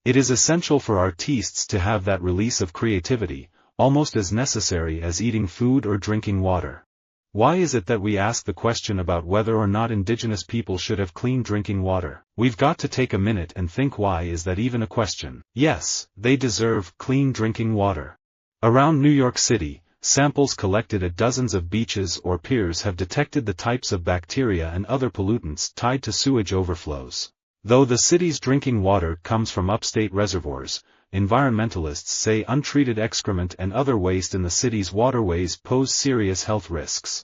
It is essential for artists to have that release of creativity, almost as necessary as eating food or drinking water. Why is it that we ask the question about whether or not indigenous people should have clean drinking water? We've got to take a minute and think, why is that even a question? Yes, they deserve clean drinking water. Around New York City, samples collected at dozens of beaches or piers have detected the types of bacteria and other pollutants tied to sewage overflows. Though the city's drinking water comes from upstate reservoirs, environmentalists say untreated excrement and other waste in the city's waterways pose serious health risks.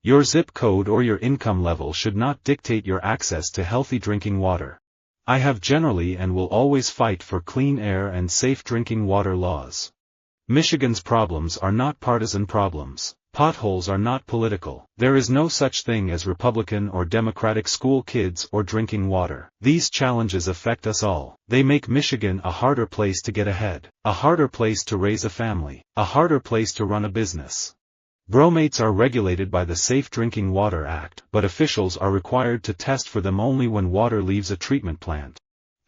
Your zip code or your income level should not dictate your access to healthy drinking water. I have generally and will always fight for clean air and safe drinking water laws. Michigan's problems are not partisan problems. Potholes are not political. There is no such thing as Republican or Democratic school kids or drinking water. These challenges affect us all. They make Michigan a harder place to get ahead, a harder place to raise a family, a harder place to run a business. Bromates are regulated by the Safe Drinking Water Act, but officials are required to test for them only when water leaves a treatment plant.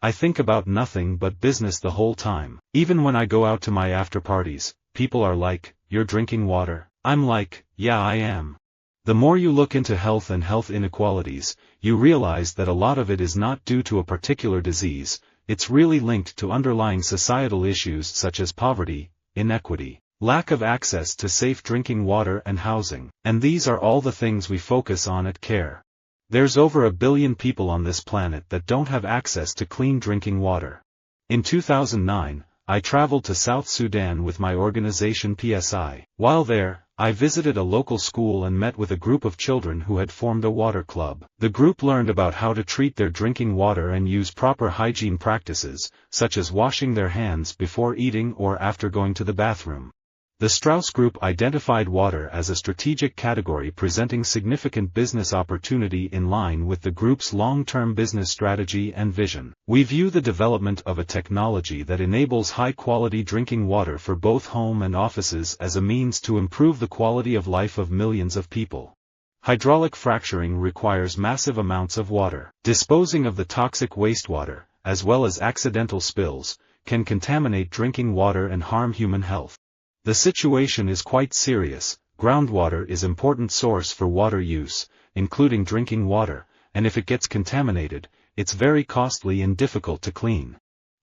I think about nothing but business the whole time. Even when I go out to my after parties, people are like, "You're drinking water?" I'm like, "Yeah, I am." The more you look into health and health inequalities, you realize that a lot of it is not due to a particular disease, it's really linked to underlying societal issues such as poverty, inequity, lack of access to safe drinking water and housing. And these are all the things we focus on at CARE. There's over 1 billion people on this planet that don't have access to clean drinking water. In 2009, I traveled to South Sudan with my organization PSI. While there, I visited a local school and met with a group of children who had formed a water club. The group learned about how to treat their drinking water and use proper hygiene practices, such as washing their hands before eating or after going to the bathroom. The Strauss Group identified water as a strategic category presenting significant business opportunity in line with the group's long-term business strategy and vision. We view the development of a technology that enables high-quality drinking water for both home and offices as a means to improve the quality of life of millions of people. Hydraulic fracturing requires massive amounts of water. Disposing of the toxic wastewater, as well as accidental spills, can contaminate drinking water and harm human health. The situation is quite serious. Groundwater is an important source for water use, including drinking water, and if it gets contaminated, it's very costly and difficult to clean.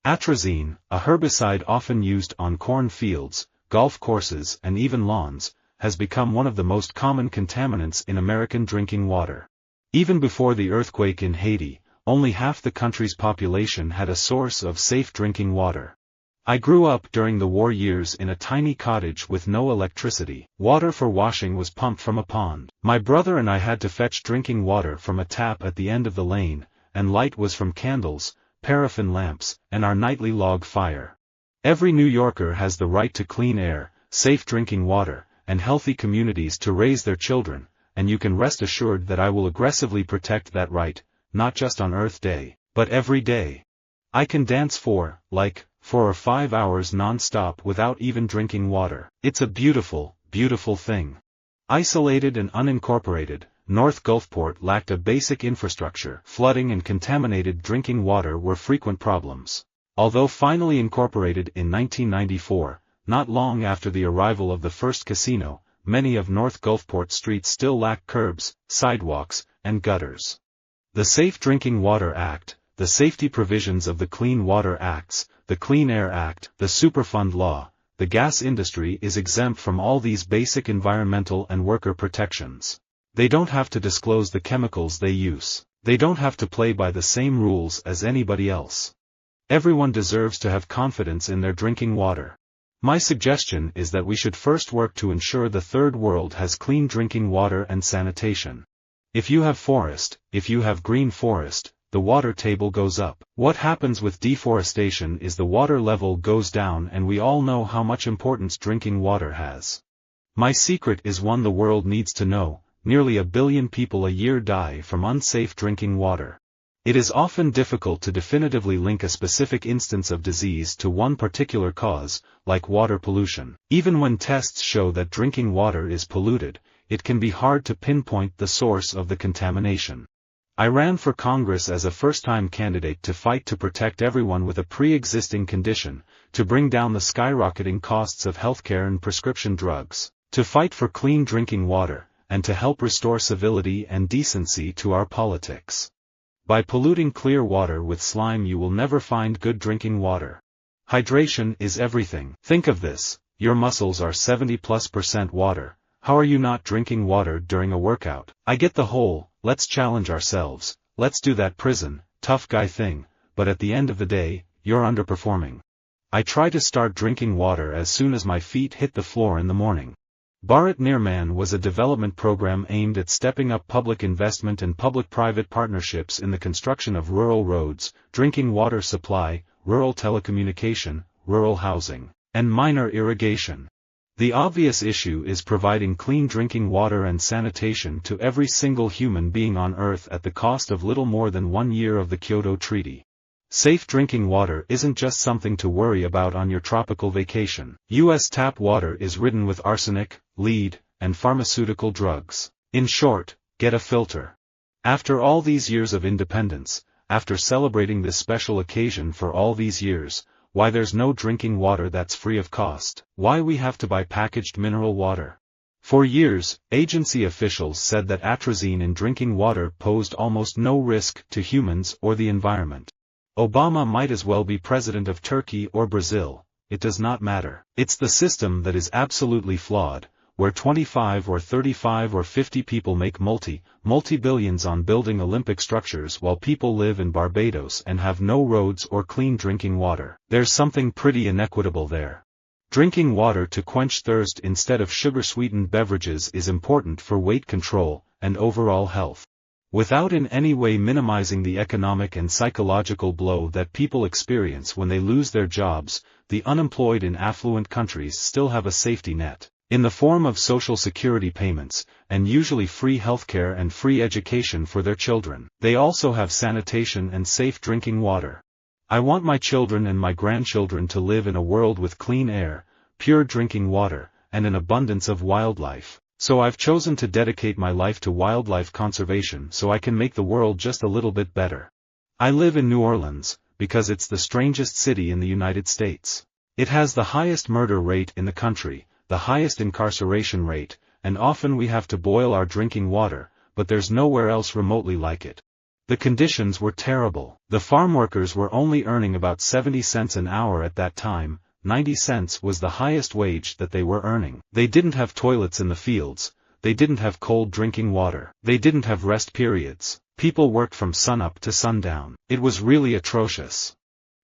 Atrazine, a herbicide often used on corn fields, golf courses and even lawns, has become one of the most common contaminants in American drinking water. Even before the earthquake in Haiti, only half the country's population had a source of safe drinking water. I grew up during the war years in a tiny cottage with no electricity. Water for washing was pumped from a pond. My brother and I had to fetch drinking water from a tap at the end of the lane, and light was from candles, paraffin lamps, and our nightly log fire. Every New Yorker has the right to clean air, safe drinking water, and healthy communities to raise their children, and you can rest assured that I will aggressively protect that right, not just on Earth Day, but every day. I can dance for 4 or 5 hours non-stop without even drinking water. It's a beautiful, beautiful thing. Isolated and unincorporated, North Gulfport lacked a basic infrastructure. Flooding and contaminated drinking water were frequent problems. Although finally incorporated in 1994, not long after the arrival of the first casino, many of North Gulfport streets still lack curbs, sidewalks, and gutters. The Safe Drinking Water Act, the safety provisions of the Clean Water Acts, the Clean Air Act, the Superfund Law, the gas industry is exempt from all these basic environmental and worker protections. They don't have to disclose the chemicals they use. They don't have to play by the same rules as anybody else. Everyone deserves to have confidence in their drinking water. My suggestion is that we should first work to ensure the Third World has clean drinking water and sanitation. If you have forest, if you have green forest, the water table goes up. What happens with deforestation is the water level goes down, and we all know how much importance drinking water has. My secret is one the world needs to know: nearly 1 billion people a year die from unsafe drinking water. It is often difficult to definitively link a specific instance of disease to one particular cause, like water pollution. Even when tests show that drinking water is polluted, it can be hard to pinpoint the source of the contamination. I ran for Congress as a first-time candidate to fight to protect everyone with a pre-existing condition, to bring down the skyrocketing costs of healthcare and prescription drugs, to fight for clean drinking water, and to help restore civility and decency to our politics. By polluting clear water with slime you will never find good drinking water. Hydration is everything. Think of this, your muscles are 70+% water, how are you not drinking water during a workout? I get the whole, let's challenge ourselves, let's do that prison, tough guy thing, but at the end of the day, you're underperforming. I try to start drinking water as soon as my feet hit the floor in the morning. Bharat Nirman was a development program aimed at stepping up public investment and public-private partnerships in the construction of rural roads, drinking water supply, rural telecommunication, rural housing, and minor irrigation. The obvious issue is providing clean drinking water and sanitation to every single human being on Earth at the cost of little more than 1 year of the Kyoto Treaty. Safe drinking water isn't just something to worry about on your tropical vacation. U.S. tap water is ridden with arsenic, lead, and pharmaceutical drugs. In short, get a filter. After all these years of independence, after celebrating this special occasion for all these years, why there's no drinking water that's free of cost, why we have to buy packaged mineral water. For years, agency officials said that atrazine in drinking water posed almost no risk to humans or the environment. Obama might as well be president of Turkey or Brazil, it does not matter. It's the system that is absolutely flawed, where 25 or 35 or 50 people make multi-billions on building Olympic structures while people live in Barbados and have no roads or clean drinking water. There's something pretty inequitable there. Drinking water to quench thirst instead of sugar-sweetened beverages is important for weight control and overall health. Without in any way minimizing the economic and psychological blow that people experience when they lose their jobs, the unemployed in affluent countries still have a safety net, in the form of social security payments, and usually free healthcare and free education for their children. They also have sanitation and safe drinking water. I want my children and my grandchildren to live in a world with clean air, pure drinking water, and an abundance of wildlife. So I've chosen to dedicate my life to wildlife conservation so I can make the world just a little bit better. I live in New Orleans, because it's the strangest city in the United States. It has the highest murder rate in the country, the highest incarceration rate, and often we have to boil our drinking water, but there's nowhere else remotely like it. The conditions were terrible. The farm workers were only earning about 70 cents an hour at that time. 90 cents was the highest wage that they were earning. They didn't have toilets in the fields, they didn't have cold drinking water, they didn't have rest periods, people worked from sunup to sundown. It was really atrocious.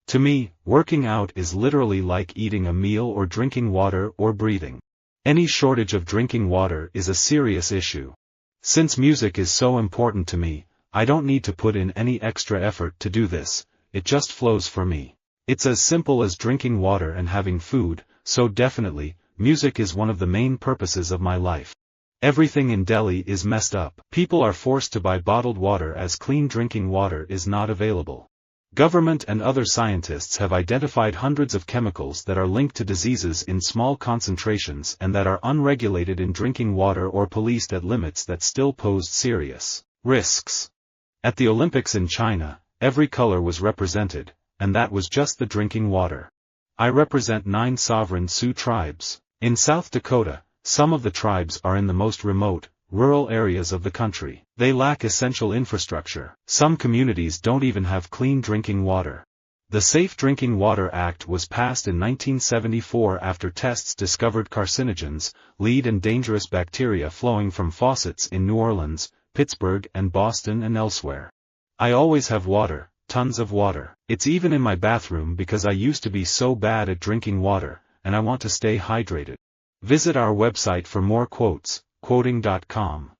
To me, working out is literally like eating a meal or drinking water or breathing. Any shortage of drinking water is a serious issue. Since music is so important to me, I don't need to put in any extra effort to do this, it just flows for me. It's as simple as drinking water and having food, so definitely, music is one of the main purposes of my life. Everything in Delhi is messed up. People are forced to buy bottled water as clean drinking water is not available. Government and other scientists have identified hundreds of chemicals that are linked to diseases in small concentrations and that are unregulated in drinking water or policed at limits that still posed serious risks. At the Olympics in China, every color was represented, and that was just the drinking water. I represent 9 sovereign Sioux tribes. In South Dakota, some of the tribes are in the most remote, rural areas of the country. They lack essential infrastructure. Some communities don't even have clean drinking water. The Safe Drinking Water Act was passed in 1974 after tests discovered carcinogens, lead and dangerous bacteria flowing from faucets in New Orleans, Pittsburgh and Boston and elsewhere. I always have water. Tons of water. It's even in my bathroom because I used to be so bad at drinking water, and I want to stay hydrated. Visit our website for more quotes, quoting.com.